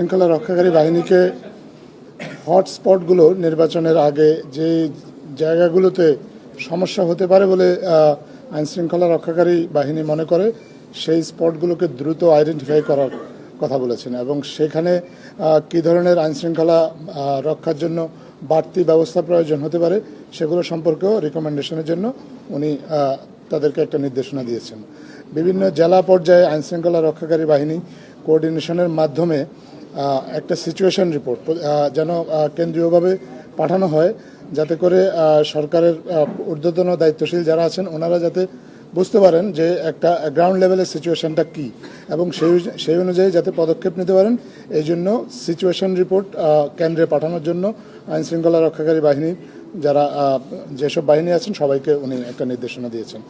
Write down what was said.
শৃঙ্খলা রক্ষাকারী বাহিনীকে হটস্পটগুলো নির্বাচনের আগে যে জায়গাগুলোতে সমস্যা হতে পারে বলে আইন শৃঙ্খলা রক্ষাকারী বাহিনী মনে করে সেই স্পটগুলোকে দ্রুত আইডেন্টিফাই করার কথা বলেছেন এবং সেখানে কী ধরনের আইন শৃঙ্খলা রক্ষার জন্য বাড়তি ব্যবস্থা প্রয়োজন হতে পারে সেগুলো সম্পর্কেও রিকমেন্ডেশনের জন্য উনি তাদেরকে একটা নির্দেশনা দিয়েছেন। বিভিন্ন জেলা পর্যায়ে আইন শৃঙ্খলা রক্ষাকারী বাহিনী কোঅর্ডিনেশনের মাধ্যমে একটা সিচুয়েশন রিপোর্ট যেন কেন্দ্রীয়ভাবে পাঠানো হয়, যাতে করে সরকারের ঊর্ধ্বতন দায়িত্বশীল যারা আছেন ওনারা যাতে বুঝতে পারেন যে একটা গ্রাউন্ড লেভেলের সিচুয়েশনটা কী এবং সেই অনুযায়ী যাতে পদক্ষেপ নিতে পারেন। এই জন্য সিচুয়েশন রিপোর্ট কেন্দ্রে পাঠানোর জন্য আইন শৃঙ্খলা রক্ষাকারী বাহিনী যারা যেসব বাহিনী আছেন সবাইকে উনি একটা নির্দেশনা দিয়েছেন।